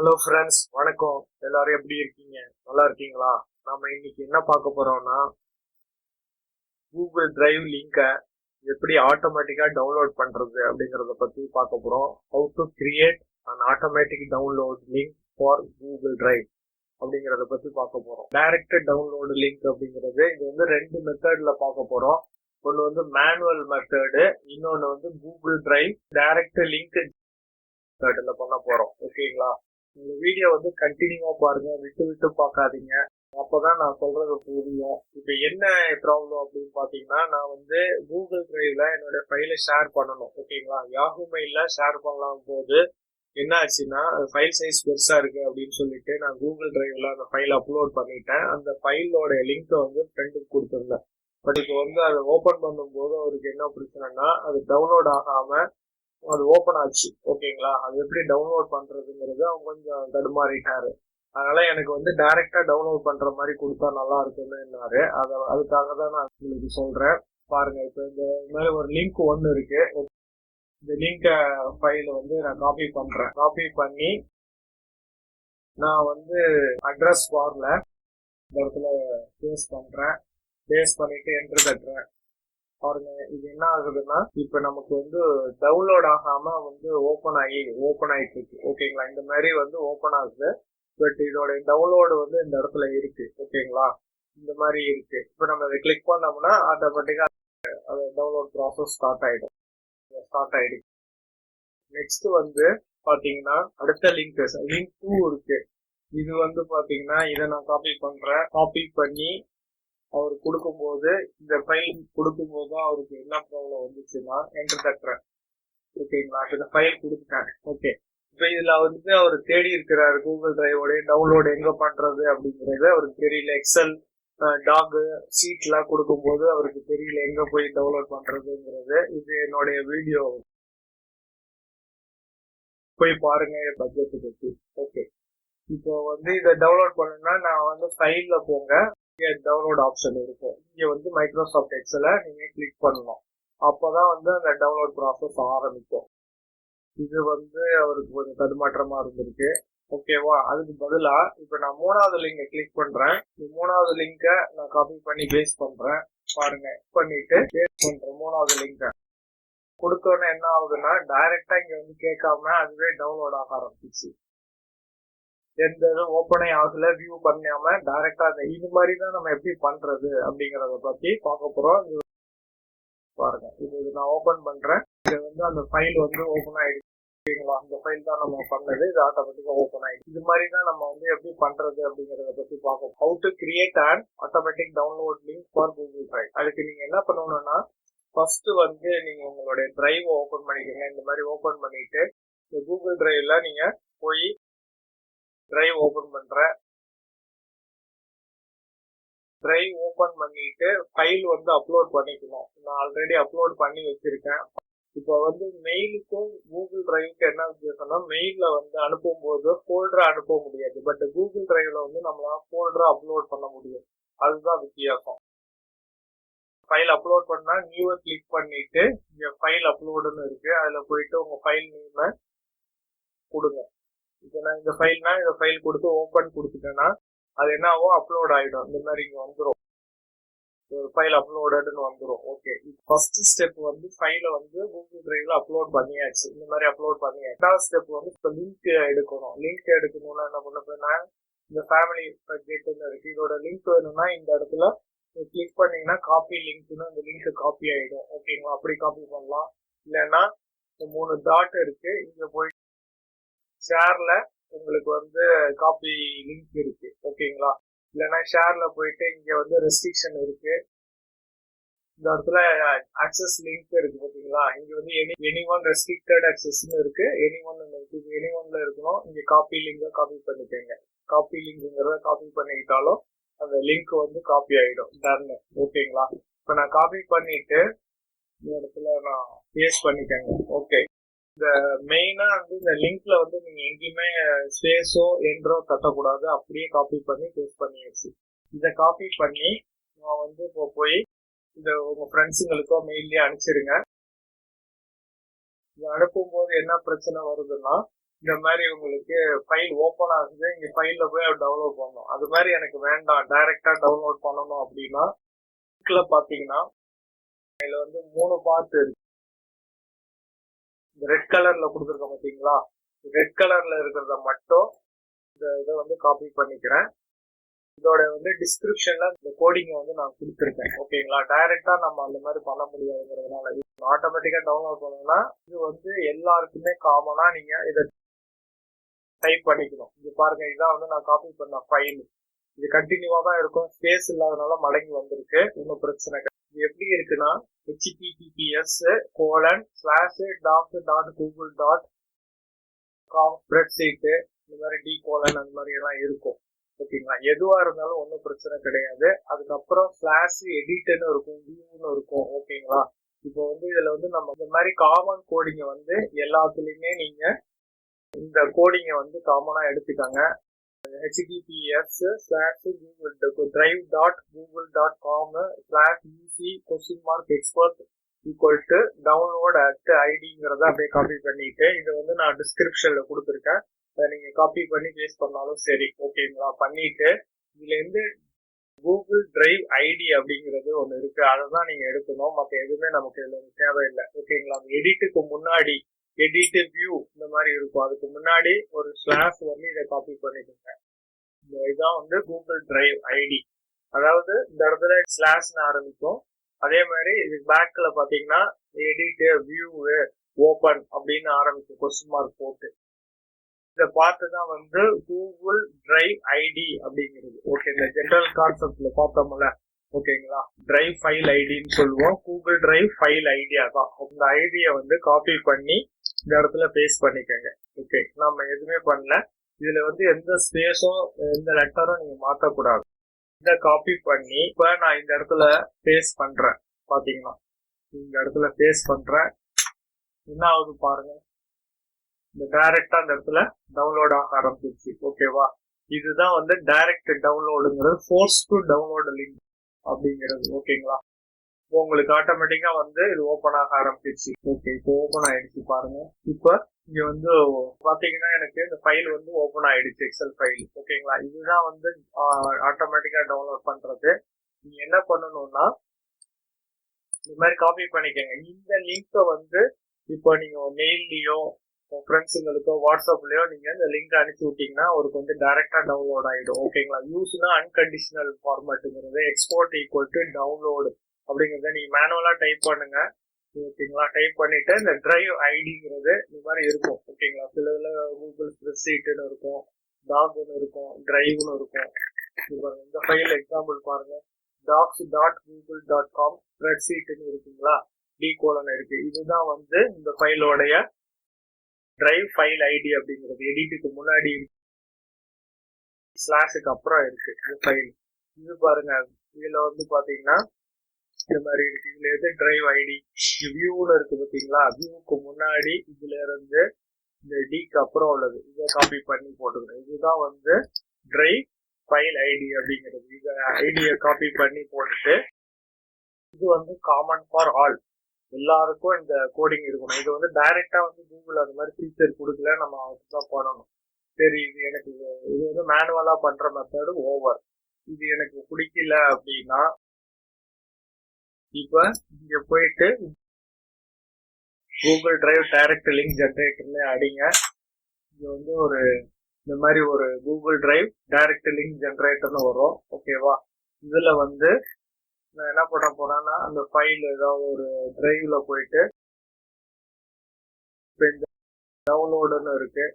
Hello friends, வணக்கம். எல்லாரும் எப்படி இருக்கீங்க? நல்லா இருக்கீங்களா? நாம இன்னைக்கு என்ன பார்க்க போறோம்னா, கூகுள் டிரைவ் லிங்கை எப்படி ஆட்டோமேட்டிக்கா டவுன்லோட் பண்றது அப்படிங்கறத பத்தி பார்க்க போறோம். How to create an automatic download link for Google drive அப்படிங்கறத பத்தி பார்க்க போறோம். டைரக்ட் டவுன்லோடு லிங்க் அப்படிங்கிறது இது வந்து ரெண்டு மெத்தட்ல பார்க்க போறோம். ஒன்னு வந்து மேனுவல் மெத்தடு, இன்னொன்னு வந்து கூகுள் டிரைவ் டைரக்ட் லிங்க் மெத்தட்ல பண்ண போறோம். ஓகேங்களா? இந்த வீடியோ வந்து கண்டினியூவா பாருங்க, விட்டு விட்டு பார்க்காதீங்க. அப்பதான் நான் சொல்றது புரியும். இப்ப என்ன ப்ராப்ளம் அப்படின்னு பாத்தீங்கன்னா, நான் வந்து கூகுள் டிரைவ்ல என்னோட ஃபைலை ஷேர் பண்ணணும். ஓகேங்களா? யாஹூ மெயில ஷேர் பண்ணலாம் போது என்ன ஆச்சுன்னா, ஃபைல் சைஸ் பெருசா இருக்கு அப்படின்னு சொல்லிட்டு நான் கூகுள் டிரைவ்ல அந்த ஃபைல் அப்லோட் பண்ணிட்டேன். அந்த ஃபைலோட லிங்க் வந்து ஃப்ரெண்டுக்கு கொடுத்துருந்தேன். பட் இப்போ வந்து அதை ஓபன் பண்ணும்போது அவருக்கு என்ன பிரச்சனைனா, அது டவுன்லோட் ஆகாம அது ஓபன் ஆச்சு. ஓகேங்களா? அது எப்படி டவுன்லோட் பண்றதுங்கிறது அவங்க கொஞ்சம் தடுமாறிட்டாரு. அதனால எனக்கு வந்து டைரக்டா டவுன்லோட் பண்ற மாதிரி கொடுத்தா நல்லா இருக்குன்னு அதுக்காக தான் நான் உங்களுக்கு சொல்றேன். பாருங்க, இப்ப இந்த மாதிரி ஒரு லிங்க் ஒன்னு இருக்கு. இந்த லிங்க் ஃபைல வந்து நான் காப்பி பண்றேன். காப்பி பண்ணி நான் வந்து அட்ரஸ் பார்ல இந்த இடத்துல பேஸ்ட் பண்றேன். பேஸ்ட் பண்ணிட்டு என்டர் தட்டுறேன். பாருங்க, இது என்ன ஆகுதுன்னா, இப்ப நமக்கு வந்து டவுன்லோட் ஆகாம வந்து ஓபன் ஆயிட்டு இருக்கு. ஓகேங்களா? இந்த மாதிரி வந்து ஓபன் ஆகுது. பட் இதோட டவுன்லோடு வந்து இந்த இடத்துல இருக்கு. ஓகேங்களா? இந்த மாதிரி இருக்கு. இப்ப நம்ம இதை கிளிக் பண்ணோம்னா ஆட்டோமேட்டிக்கா அது டவுன்லோட் ப்ராசஸ் ஸ்டார்ட் ஆயிடுச்சு. நெக்ஸ்ட் வந்து பாத்தீங்கன்னா அடுத்த லிங்க் 2 இருக்கு. இது வந்து பாத்தீங்கன்னா இதை நான் காப்பி பண்றேன். காப்பி பண்ணி அவர் கொடுக்கும்போது, இந்த ஃபைல் கொடுக்கும்போது தான் அவருக்கு என்ன ப்ராப்ளம் வந்துச்சுன்னா என்டர் தட்டுறேன். ஓகேங்களா? இந்த ஃபைல் கொடுத்துட்டேன். ஓகே, இப்போ இதுல வந்து அவர் தேடி இருக்கிறாரு கூகுள் டிரைவோட டவுன்லோட் எங்க பண்றது அப்படிங்கிறது அவருக்கு தெரியல. எக்ஸல் டாக் சீட் எல்லாம் கொடுக்கும்போது அவருக்கு தெரியல எங்க போய் டவுன்லோட் பண்றதுங்கிறது. இது என்னுடைய வீடியோ போய் பாருங்க பட்ஜெட் பத்தி. ஓகே, இப்போ வந்து இதை டவுன்லோட் பண்ணணும்னா நான் வந்து ஃபைல்ல போங்க, டவுன்லோட் ஆப்ஷன் இருக்கும். இங்க வந்து மைக்ரோசாஃப்ட் எக்ஸலை நீங்க கிளிக் பண்ணணும். அப்பதான் வந்து அந்த டவுன்லோட் ப்ராசஸ் ஆரம்பிக்கும். இது வந்து அவருக்கு கொஞ்சம் தடுமாற்றமா இருந்திருக்கு. ஓகேவா? அதுக்கு பதிலா இப்ப நான் 3வது லிங்கை கிளிக் பண்றேன். இந்த 3வது லிங்கை நான் காப்பி பண்ணி பேஸ்ட் பண்றேன். பாருங்க, பண்ணிட்டு பேஸ்ட் பண்றேன் 3வது லிங்கை. கொடுத்தோன்னே என்ன ஆகுதுன்னா, டைரக்டா இங்க வந்து கேட்காம அதுவே டவுன்லோட் ஆக ஆரம்பிச்சு. எந்த இதுவும் ஓப்பனே ஆகல, வியூ பண்ணாம டைரக்டா இது மாதிரி தான் நம்ம எப்படி பண்றது அப்படிங்கறத பத்தி பார்க்க போறோம். பாருங்க, இது நான் ஓபன் பண்றேன். இது வந்து அந்த ஃபைல் வந்து ஓபன் ஆயிடுச்சு. ஓகேங்களா? அந்த ஃபைல் தான் நம்ம பண்ணது. இது ஆட்டோமேட்டிக்கா ஓபன் ஆயிடுச்சு. இது மாதிரி தான் நம்ம வந்து எப்படி பண்றது அப்படிங்கறத பத்தி பார்ப்போம். How to create and automatic download link for Google drive. அதுக்கு நீங்க என்ன பண்ணணும்னா, ஃபர்ஸ்ட் வந்து நீங்க உங்களுடைய டிரைவ் ஓபன் பண்ணிக்கோங்க. இந்த மாதிரி ஓபன் பண்ணிட்டு இந்த கூகுள் டிரைவ்ல நீங்க போய் டிரைவ் ஓபன் பண்ற. டிரைவ் ஓபன் பண்ணிட்டு ஃபைல் வந்து அப்லோட் பண்ணிக்கணும். நான் ஆல்ரெடி அப்லோட் பண்ணி வச்சிருக்கேன். இப்போ வந்து மெயிலுக்கும் கூகுள் டிரைவுக்கு என்ன வித்தியாசம்னா, மெயில வந்து அனுப்பும் போது ஃபோல்டரா அனுப்ப முடியாது. பட் கூகுள் டிரைவ்ல வந்து நம்மளால ஃபோல்டரா அப்லோட் பண்ண முடியும். அதுதான் வித்தியாசம். ஃபைல் அப்லோட் பண்ணா நியூவை கிளிக் பண்ணிட்டு இங்க ஃபைல் அப்லோடுன்னு இருக்கு. அதுல போயிட்டு உங்க ஃபைல் நேமை கொடுங்க. இப்போ நான் இந்த ஃபைல் கொடுத்து ஓபன் கொடுத்துட்டேன்னா அது என்ன ஆகும், அப்லோட் ஆயிடும். இந்த மாதிரி இங்க வந்துடும், ஃபைல் அப்லோடட்னு வந்துடும். ஓகே, ஃபர்ஸ்ட் ஸ்டெப் வந்து ஃபைலை வந்து கூகுள் டிரைவ்ல அப்லோட் பண்ணியாச்சு. இந்த மாதிரி அப்லோட் பண்ணியாச்சு. 2வது ஸ்டெப் வந்து இப்போ லிங்க் எடுக்கணும். லிங்க் எடுக்கணும்னா என்ன பண்ண போனா, இந்த ஃபேமிலி ப்ராஜெக்ட்னு இருக்கு. இதோட லிங்க் வேணும்னா இந்த இடத்துல கிளிக் பண்ணீங்கன்னா காப்பி லிங்க்னு அந்த லிங்க் காப்பி ஆயிடும். ஓகேங்களா? அப்படி காப்பி பண்ணலாம். இல்லைன்னா இந்த 3 டாட் இருக்கு, இங்க போய் ஷேர்ல உங்களுக்கு வந்து காப்பி லிங்க் இருக்கு. ஓகேங்களா? இல்லைன்னா ஷேர்ல போயிட்டு இங்க வந்து ரெஸ்ட்ரிக்ஷன் இருக்கு. இந்த இடத்துல ஆக்சஸ் லிங்க் இருக்கு. பாத்தீங்களா? இங்க வந்து எனி ஒன் ரெஸ்ட்ரிக்டட் ஆக்சஸ்னு இருக்கு, எனி ஒன்ல இருக்கணும். இங்க காப்பி லிங்க காப்பி பண்ணிக்கோங்க. காப்பி லிங்க்ங்கிறத காப்பி பண்ணிக்கிட்டாலும் அந்த லிங்க் வந்து காப்பி ஆயிடும். டர்னு. ஓகேங்களா? இப்ப நான் காப்பி பண்ணிட்டு இந்த இடத்துல நான் பேஸ்ட் பண்ணிக்கோங்க. ஓகே, இந்த மெயினா வந்து இந்த லிங்க்ல வந்து நீங்க எங்கேயுமே ஸ்பேஸோ என்ட்ரோ தட்டக்கூடாது. அப்படியே காப்பி பண்ணி பேஸ்ட் பண்ணியாச்சு. இதை காப்பி பண்ணி நான் வந்து இப்போ போய் இந்த உங்க ஃப்ரெண்ட்ஸுங்களுக்கோ மெயிலே அனுப்பிச்சிருங்க. இது அனுப்பும் போது என்ன பிரச்சனை வருதுன்னா, இந்த மாதிரி உங்களுக்கு ஃபைல் ஓப்பன் ஆகுது, இங்க ஃபைல்ல போய் டவுன்லோட் பண்ணணும். அது மாதிரி எனக்கு வேண்டாம், டைரக்டா டவுன்லோட் பண்ணணும் அப்படின்னா பாத்தீங்கன்னா இதுல வந்து 3 பார்ட் இருக்கு. இந்த ரெட் கலர்ல கொடுத்துருக்க பாத்தீங்களா, ரெட் கலர்ல இருக்கிறத மட்டும் இந்த இதை வந்து காப்பி பண்ணிக்கிறேன். இதோட வந்து டிஸ்கிரிப்ஷன்ல இந்த கோடிங்க வந்து நான் கொடுத்துருக்கேன். ஓகேங்களா, டைரக்டா நம்ம அந்த மாதிரி பண்ண முடியாதுங்கிறதுனால ஆட்டோமேட்டிக்கா டவுன்லோட் பண்ணணும்னா இது வந்து எல்லாருக்குமே காமனா நீங்க இதை டைப் பண்ணிக்கணும். இது பாருங்க, இதான் வந்து நான் காப்பி பண்ண ஃபைல். இது கண்டினியூவா தான் இருக்கும், ஸ்பேஸ் இல்லாதனால மடங்கி வந்திருக்கு, ஒன்றும் பிரச்சனை கிடையாது. இது எப்படி இருக்குன்னா https://docs.google.com ஸ்ப்ரெட்ஷீட் இந்த மாதிரி D:, அந்த மாதிரி எல்லாம் இருக்கும். ஓகேங்களா, எதுவா இருந்தாலும் ஒன்றும் பிரச்சனை கிடையாது. அதுக்கப்புறம் /editன்னு இருக்கும், வியூன்னு இருக்கும். ஓகேங்களா, இப்போ வந்து இதுல வந்து நம்ம இந்த மாதிரி காமன் கோடிங்க வந்து எல்லாத்துலயுமே நீங்க இந்த கோடிங்க வந்து காமனா எடுத்துக்காங்க. https://google.com/uc?expert=download@id அப்படியே காப்பி பண்ணிட்டு இதை வந்து நான் டிஸ்கிரிப்ஷன்ல கொடுத்துருக்கேன். அதை நீங்க காப்பி பண்ணி பேஸ்ட் பண்ணாலும் சரி. ஓகேங்களா, பண்ணிட்டு இதுல இருந்து கூகுள் டிரைவ் ஐடி அப்படிங்கிறது ஒண்ணு இருக்கு, அதை தான் நீங்க எடுக்கணும். மற்ற எதுவுமே நமக்கு இதுல தேவையில்லை. ஓகேங்களா, எடிட்டுக்கு முன்னாடி எடிட் வியூ இந்த மாதிரி இருக்கும், அதுக்கு முன்னாடி ஒரு ஸ்லாஷ் வந்து இதை காப்பி பண்ணிக்கோங்க. இதுதான் வந்து கூகுள் டிரைவ் ஐடி. அதாவது இந்த இடத்துல ஸ்லாஷ்னு ஆரம்பிக்கும். அதே மாதிரி இது பேக்ல பாத்தீங்கன்னா எடிட் வியூ ஓபன் அப்படின்னு ஆரம்பிக்கும் கொஸ்டின் மார்க் போட்டு. இதை பார்த்து தான் வந்து கூகுள் டிரைவ் ஐடி அப்படிங்கிறது. ஓகே, இந்த ஜெனரல் கான்செப்ட்ல பார்த்தோம்ல. ஓகேங்களா, டிரைவ் ஃபைல் ஐடின்னு சொல்லுவோம், கூகுள் டிரைவ் ஃபைல் ஐடியா தான். அந்த ஐடியை வந்து காப்பி பண்ணி இந்த இடத்துல பேஸ்ட் பண்ணிக்கோங்க. ஓகே, நம்ம எதுவுமே பண்ணல. இதுல வந்து எந்த ஸ்பேஸும் எந்த லெட்டரும் நீங்க மாற்றக்கூடாது. இதை காப்பி பண்ணி இப்ப நான் இந்த இடத்துல பேஸ்ட் பண்றேன். பாத்தீங்கன்னா இந்த இடத்துல பேஸ்ட் பண்றேன், என்ன ஆகுது பாருங்க, இந்த டைரக்டா அந்த இடத்துல டவுன்லோட் ஆக ஆரம்பிச்சிருச்சு. ஓகேவா, இதுதான் வந்து டைரக்ட் டவுன்லோடுங்கிறது, ஃபோர்ஸ் டு டவுன்லோட் லிங்க் அப்படிங்கிறது. ஓகேங்களா, உங்களுக்கு ஆட்டோமேட்டிக்கா வந்து இது ஓபன் ஆக ஆரம்பிச்சிருச்சு. ஓகே, இப்போ ஓபன் ஆயிடுச்சு பாருங்க. இப்ப இங்க வந்து பாத்தீங்கன்னா எனக்கு இந்த ஃபைல் வந்து ஓபன் ஆயிடுச்சு, எக்ஸல் ஃபைல். ஓகேங்களா, இதுதான் வந்து ஆட்டோமேட்டிக்கா டவுன்லோட் பண்றது. நீங்க என்ன பண்ணணும்னா இந்த மாதிரி காப்பி பண்ணிக்கோங்க. இந்த லிங்கை வந்து இப்போ நீங்க மெயில்லயோ ஃப்ரெண்ட்ஸுங்களுக்கோ வாட்ஸ்அப்லயோ நீங்க இந்த லிங்க் அனுப்பி விட்டீங்கன்னா அவருக்கு வந்து டைரக்டா டவுன்லோட் ஆயிடும். ஓகேங்களா, யூஸ்னா அன்கண்டிஷனல் ஃபார்மேட்டுங்கிறது, எக்ஸ்போர்ட் ஈக்குவல் டு டவுன்லோடு அப்படிங்கிறத நீங்க மேனுவலா டைப் பண்ணுங்க. ஓகேங்களா, டைப் பண்ணிட்டு இந்த டிரைவ் ஐடிங்கிறது இந்த மாதிரி இருக்கும். ஓகேங்களா, சில இதுல கூகுள் ஸ்ப்ரெட்ஷீட்னு இருக்கும், டாக்னு இருக்கும், டிரைவ்னு இருக்கும். இந்த ஃபைல் எக்ஸாம்பிள் பாருங்க, docs.google.com ஸ்ப்ரெட்ஷீட்னு இருக்குங்களா, D: இருக்கு. இதுதான் வந்து இந்த ஃபைலோடைய டிரைவ் ஃபைல் ஐடி அப்படிங்கிறது. எடிட்டுக்கு முன்னாடி ஸ்லாஷுக்கு அப்புறம் இருக்கு இந்த ஃபைல். இது பாருங்க, இதுல வந்து பாத்தீங்கன்னா இந்த மாதிரி இருக்கு. இதுல எது டிரைவ் ஐடி வியூன்னு இருக்கு பாத்தீங்களா, வியூக்கு முன்னாடி இதுல இருந்து இந்த டிக்கு அப்புறம் உள்ளது இதை காப்பி பண்ணி போட்டுக்கணும். இதுதான் வந்து டிரைவ் ஃபைல் ஐடி அப்படிங்கிறது. இத ஐடியை காப்பி பண்ணி போட்டுட்டு இது வந்து காமன் ஃபார் ஆல், எல்லாருக்கும் இந்த கோடிங் இருக்கணும். இது வந்து டைரக்டா வந்து கூகுள் அந்த மாதிரி ஃபீச்சர் கொடுக்கல, நம்ம அதுதான் பண்ணணும். சரி, இது எனக்கு இது வந்து மேனுவலா பண்ற மெத்தடு ஓவர், இது எனக்கு பிடிக்கல அப்படின்னா இப்ப இங்க போயிட்டு கூகுள் டிரைவ் டைரக்ட் லிங்க் ஜெனரேட்டர்ல அடிங்க. இங்க வந்து ஒரு இந்த மாதிரி ஒரு கூகுள் டிரைவ் டைரக்ட் லிங்க் ஜெனரேட்டர்னு வரும். ஓகேவா, இதுல வந்து நான் என்ன பண்ண போறேன்னா அந்த ஃபைல் ஏதாவது ஒரு டிரைவ்ல போயிட்டு இந்த டவுன்லோடுன்னு இருக்கு,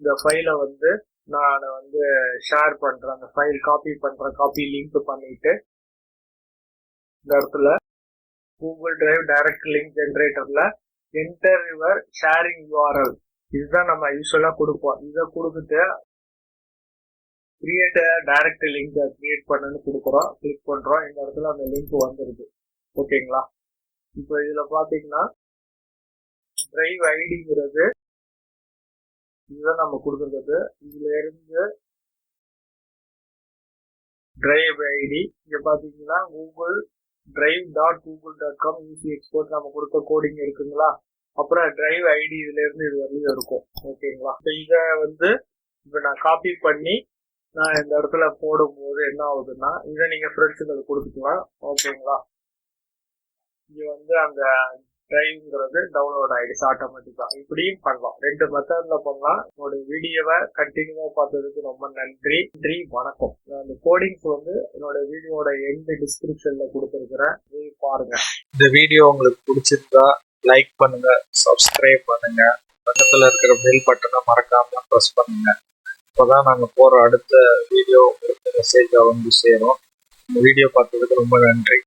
இந்த ஃபைலை வந்து நான் வந்து ஷேர் பண்றேன். அந்த ஃபைல் காப்பி பண்றேன், காப்பி லிங்க் பண்ணிட்டு இந்த இடத்துல கூகுள் டிரைவ் டைரக்ட் லிங்க் ஜெனரேட்டர்ல என்டர் யுவர் ஷேரிங் URL, இதுதான் நம்ம யூஸ்வலா கொடுப்போம். இதை கொடுத்துட்டு கிரியேட் டைரக்ட் லிங்க் கிரியேட் பண்ணுன்னு கொடுக்குறோம், கிளிக் பண்றோம். இந்த இடத்துல அந்த லிங்க் வந்துருது. ஓகேங்களா, இப்போ இதுல பாத்தீங்கன்னா டிரைவ் ஐடிங்கிறது இதுதான் நம்ம கொடுக்குறது. இதுல இருந்து டிரைவ் ஐடி இங்க பாத்தீங்கன்னா கூகுள் drive.google.com யூசி எக்ஸ்போர்ட் நம்ம கொடுத்த கோடிங் இருக்குங்களா, அப்புறம் டிரைவ் ஐடி இதுல இருந்து இது வரையும் இருக்கும். ஓகேங்களா? இதை வந்து இப்போ நான் காப்பி பண்ணி நான் இந்த இடத்துல போடும்போது என்ன ஆகுதுன்னா, இதை நீங்க ஃப்ரெண்ட்ஸுங்களுக்கு கொடுத்துக்கலாம். ஓகேங்களா? இங்க வந்து அந்த டிரைவ்ங்கிறது டவுன்லோட் ஆயிடுச்சு ஆட்டோமேட்டிக்கா. இப்படியும் பண்ணலாம், 2 மெத்தட்ல பண்ணலாம். என்னோட வீடியோவை கண்டினியூவா பார்த்ததுக்கு ரொம்ப நன்றி. வணக்கம். அந்த கோடிங்ஸ் வந்து என்னோட வீடியோட எண்ட் டிஸ்கிரிப்ஷன்ல கொடுத்துருக்கிறேன், போய் பாருங்க. இந்த வீடியோ உங்களுக்கு பிடிச்சிருந்தா லைக் பண்ணுங்க, சப்ஸ்கிரைப் பண்ணுங்க, பக்கத்துல இருக்கிற பெல் பட்டனை மறக்காம ப்ரெஸ் பண்ணுங்க. அப்போதான் நாங்கள் போற அடுத்த வீடியோ உங்களுக்கு மெசேஜ் வந்து சேரும். வீடியோ பார்த்ததுக்கு ரொம்ப நன்றி.